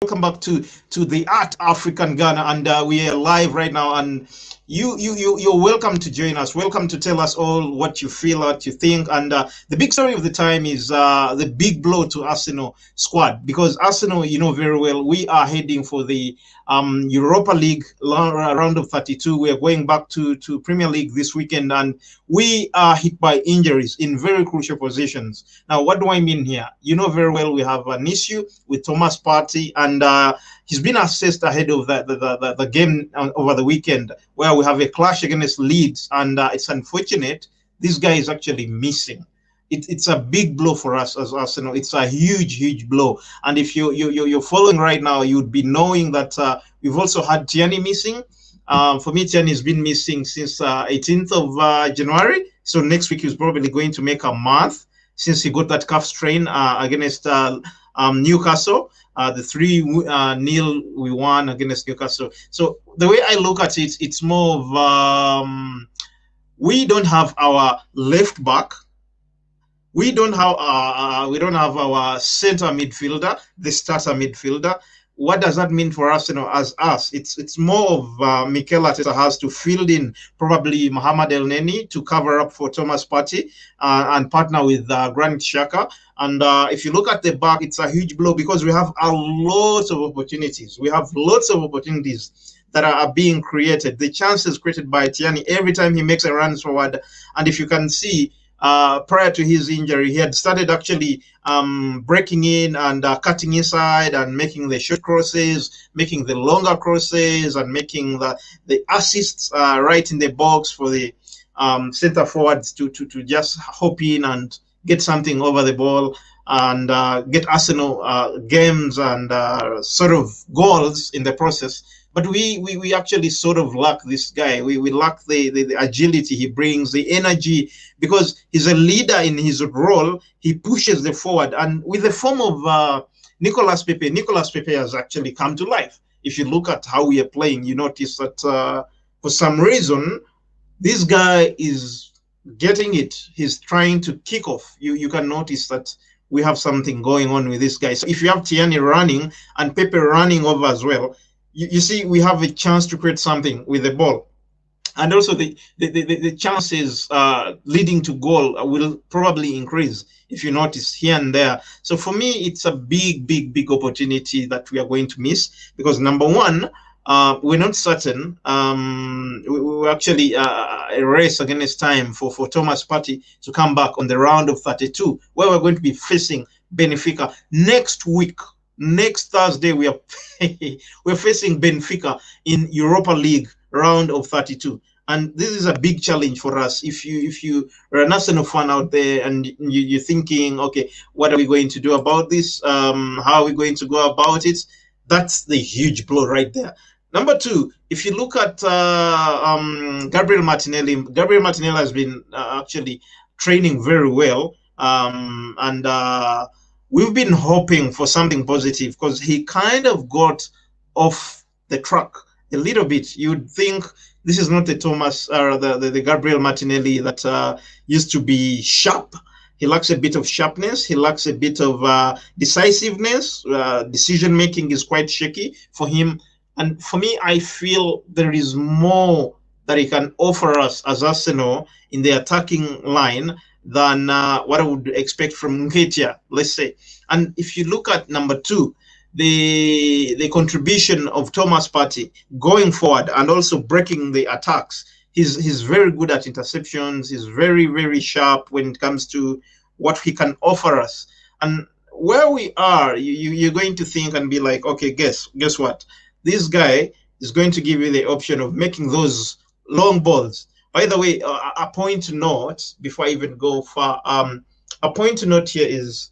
welcome back to the Art African Ghana, and we are live right now. And you're welcome to join us. Welcome to tell us all what you feel, what you think. And the big story of the time is the big blow to Arsenal squad, because Arsenal, you know very well, we are heading for the Europa League round of 32. We are going back to Premier League this weekend, and we are hit by injuries in very crucial positions. Now, what do I mean here? You know very well we have an issue with Thomas Partey, and he's been assessed ahead of the game over the weekend, where we have a clash against Leeds, and it's unfortunate this guy is actually missing. It's a big blow for us as Arsenal. It's a huge blow. And if you're following right now, you'd be knowing that we've also had Tierney missing. For me, Tierney has been missing since 18th of January. So next week he's probably going to make a month since he got that calf strain against Newcastle. The 3-0 we won against Newcastle. So the way I look at it, it's more of we don't have our left back. We don't have our center midfielder, the starter midfielder. What does that mean for us, as us? It's more of Mikel Arteta has to field in probably Mohamed Elneny to cover up for Thomas Partey and partner with Granit Xhaka. And if you look at the back, it's a huge blow because we have a lot of opportunities. We have lots of opportunities that are being created. The chances created by Tierney every time he makes a run forward. And if you can see, prior to his injury, he had started actually breaking in and cutting inside and making the short crosses, making the longer crosses, and making the assists right in the box for the center forwards to just hop in and get something over the ball and get Arsenal games and sort of goals in the process. But we actually sort of lack this guy. We lack the agility he brings, the energy, because he's a leader in his role. He pushes the forward. And with the form of Nicolas Pepe has actually come to life. If you look at how we are playing, you notice that for some reason, this guy is getting it. He's trying to kick off. You can notice that we have something going on with this guy. So if you have Tierney running and Pepe running over as well, you see, we have a chance to create something with the ball. And also the chances leading to goal will probably increase if you notice here and there. So for me, it's a big opportunity that we are going to miss because, number one, we're not certain. We actually a race against time for Thomas Partey to come back on the round of 32, where we're going to be facing Benfica next week. Next Thursday, we're facing Benfica in Europa League round of 32, and this is a big challenge for us. If you are an Arsenal fan out there and you're thinking, okay, what are we going to do about this? How are we going to go about it? That's the huge blow right there. Number two, if you look at Gabriel Martinelli has been actually training very well, and we've been hoping for something positive because he kind of got off the track a little bit. You'd think this is not the Thomas or the Gabriel Martinelli that used to be sharp. He lacks a bit of sharpness. He lacks a bit of decisiveness. Decision making is quite shaky for him. And for me, I feel there is more that he can offer us as Arsenal in the attacking line than what I would expect from Nketiah, let's say. And if you look at number two, the contribution of Thomas Partey going forward and also breaking the attacks, he's very good at interceptions. He's very sharp when it comes to what he can offer us. And where we are, you're going to think and be like, okay, guess what? This guy is going to give you the option of making those long balls. By the way, a point to note before I even go far, a point to note here is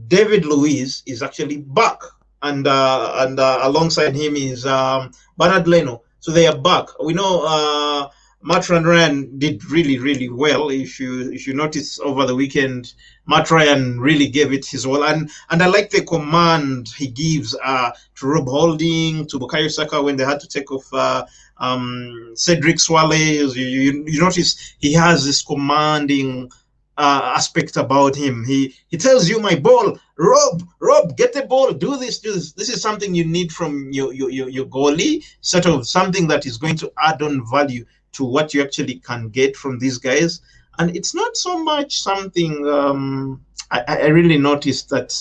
David Luiz is actually back, and alongside him is Bernard Leno. So they are back. We know Matt Ryan did really well. If you notice over the weekend, Matt Ryan really gave it his all, and I like the command he gives to Rob Holding, to Bukayo Saka when they had to take off Cedric Suarez. You notice he has this commanding aspect about him. He tells you, my ball, Rob, get the ball, do this, do this. This is something you need from your goalie, sort of something that is going to add on value to what you actually can get from these guys. And it's not so much something I really noticed that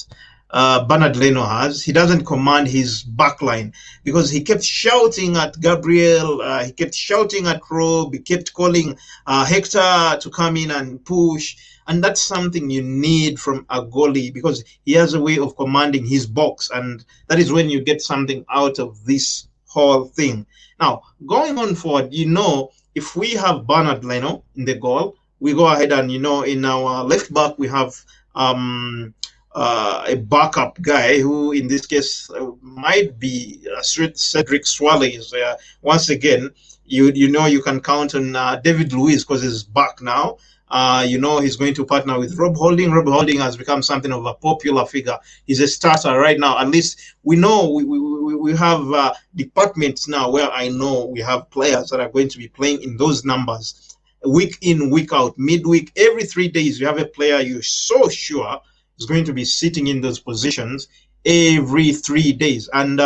Bernard Leno has. He doesn't command his backline because he kept shouting at Gabriel, he kept shouting at Rob, he kept calling Hector to come in and push. And that's something you need from a goalie because he has a way of commanding his box. And that is when you get something out of this whole thing. Now, going on forward, if we have Bernard Leno in the goal, we go ahead and, in our left back, we have a backup guy who, in this case, might be Cedric Suarez. Once again, you can count on David Luiz because he's back now. He's going to partner with Rob Holding. Rob Holding has become something of a popular figure. He's a starter right now. At least we know we have departments now where I know we have players that are going to be playing in those numbers. Week in, week out, midweek, every 3 days, you have a player you're so sure is going to be sitting in those positions every 3 days. And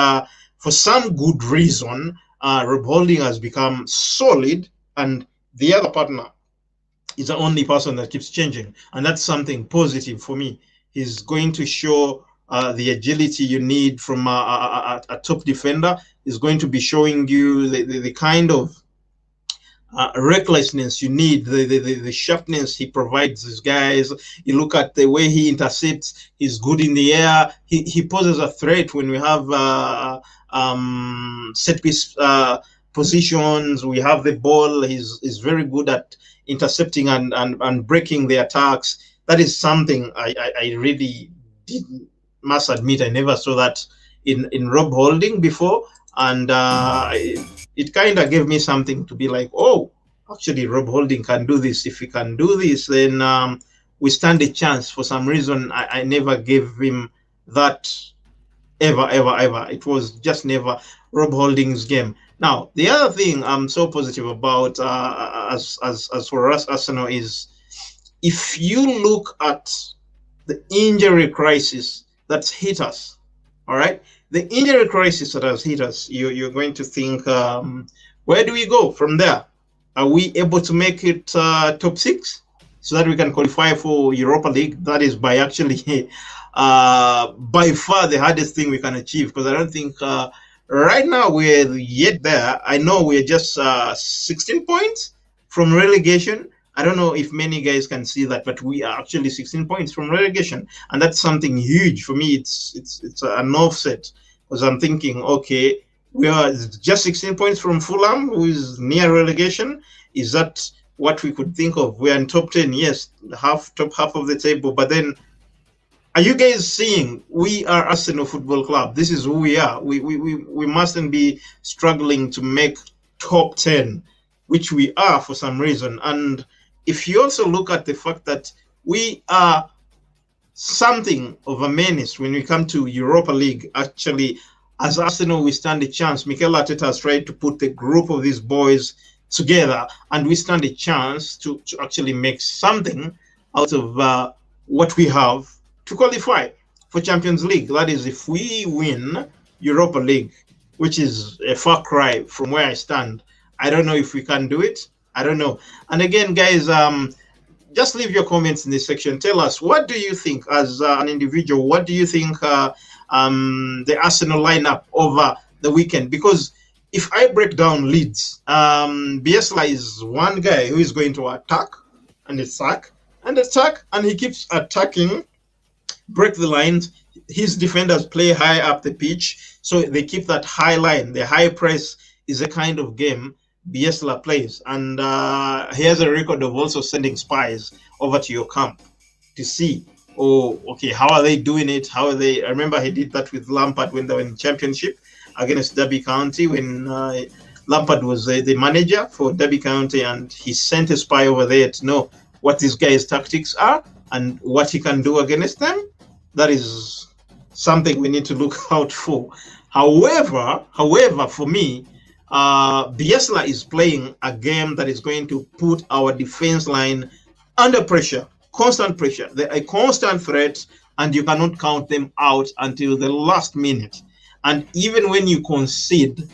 for some good reason, Rob Holding has become solid, and the other partner is the only person that keeps changing. And that's something positive for me. He's going to show the agility you need from a top defender. He's going to be showing you the kind of recklessness you need, the sharpness he provides these guys. You look at the way he intercepts, he's good in the air. He poses a threat when we have set piece positions. We have the ball. He's very good at intercepting and breaking the attacks. That is something I really must admit I never saw that in Rob Holding before. And it kind of gave me something to be like, oh, actually, Rob Holding can do this. If he can do this, then we stand a chance. For some reason, I never gave him that ever. It was just never Rob Holding's game. Now, the other thing I'm so positive about as for us, Arsenal, is if you look at the injury crisis that's hit us, all right? The injury crisis that has hit us, you're going to think, where do we go from there? Are we able to make it top 6 so that we can qualify for Europa League? That is by actually by far the hardest thing we can achieve, because I don't think right now we're yet there. I know we're just 16 points from relegation. I don't know if many guys can see that, but we are actually 16 points from relegation, and that's something huge for me. It's an offset, because I'm thinking, okay, we are just 16 points from Fulham, who is near relegation. Is that what we could think of? We're in top 10, yes, top half of the table, but then are you guys seeing we are Arsenal Football Club? This is who we are. We mustn't be struggling to make top 10, which we are for some reason. And if you also look at the fact that we are something of a menace when we come to Europa League, actually, as Arsenal, we stand a chance. Mikel Arteta has tried to put the group of these boys together, and we stand a chance to actually make something out of what we have to qualify for Champions League. That is, if we win Europa League, which is a far cry from where I stand. I don't know if we can do it. I don't know. And again, guys, just leave your comments in this section. Tell us, what do you think as an individual? What do you think the Arsenal lineup over the weekend? Because if I break down Leeds, Bielsa is one guy who is going to attack and attack and attack, and he keeps attacking, break the lines. His defenders play high up the pitch, so they keep that high line. The high press is a kind of game Bielsa plays, and he has a record of also sending spies over to your camp to see, oh, okay, how are they doing it? How are they? I remember he did that with Lampard when they were in Championship against Derby County, when Lampard was the manager for Derby County, and he sent a spy over there to know what this guy's tactics are and what he can do against them. That is something we need to look out for. However, for me, Bielsa is playing a game that is going to put our defense line under pressure. constant pressure. They're a constant threat, and you cannot count them out until the last minute. And even when you concede,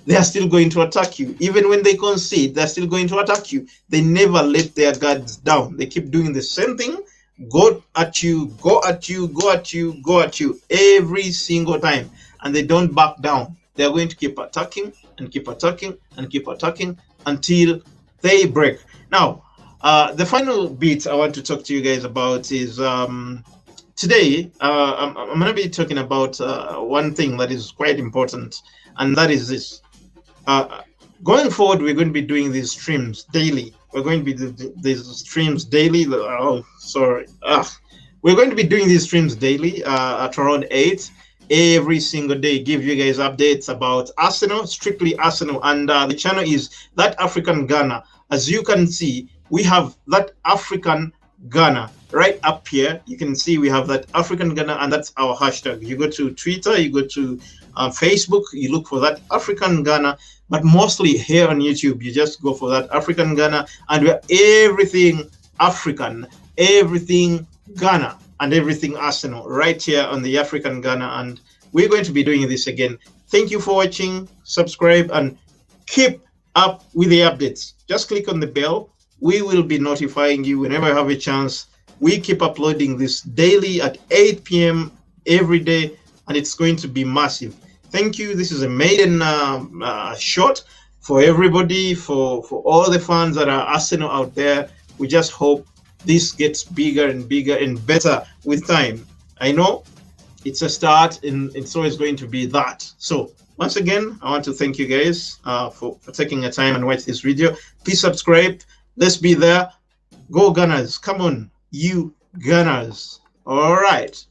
they are still going to attack you. Even when they concede, they're still going to attack you. They never let their guards down. They keep doing the same thing. Go at you, go at you, go at you, go at you every single time. And they don't back down. They're going to keep attacking and keep attacking and keep attacking until they break. Now, the final bit I want to talk to you guys about is today, I'm going to be talking about one thing that is quite important, and that is this. Going forward, we're going to be doing these streams daily. We're going to be doing these streams daily. Oh, sorry. We're going to be doing these streams daily at around 8 every single day. Give you guys updates about Arsenal, strictly Arsenal. And the channel is That African Ghana. As you can see, we have That African Ghana right up here. You can see we have That African Ghana, and that's our hashtag. You go to Twitter, you go to Facebook, you look for That African Ghana. But mostly here on YouTube, you just go for That African Ghana, and we're everything African, everything Ghana, and everything Arsenal right here on the African Ghana. And we're going to be doing this again. Thank you for watching. Subscribe and keep up with the updates. Just click on the bell. We will be notifying you whenever I have a chance. We keep uploading this daily at 8 p.m. every day, and it's going to be massive. Thank you. This is a maiden shot for everybody, for all the fans that are Arsenal out there. We just hope this gets bigger and bigger and better with time. I know it's a start, and it's always going to be that. So once again, I want to thank you guys for taking the time and watch this video. Please subscribe. Let's be there. Go Gunners. Come on, you Gunners. All right.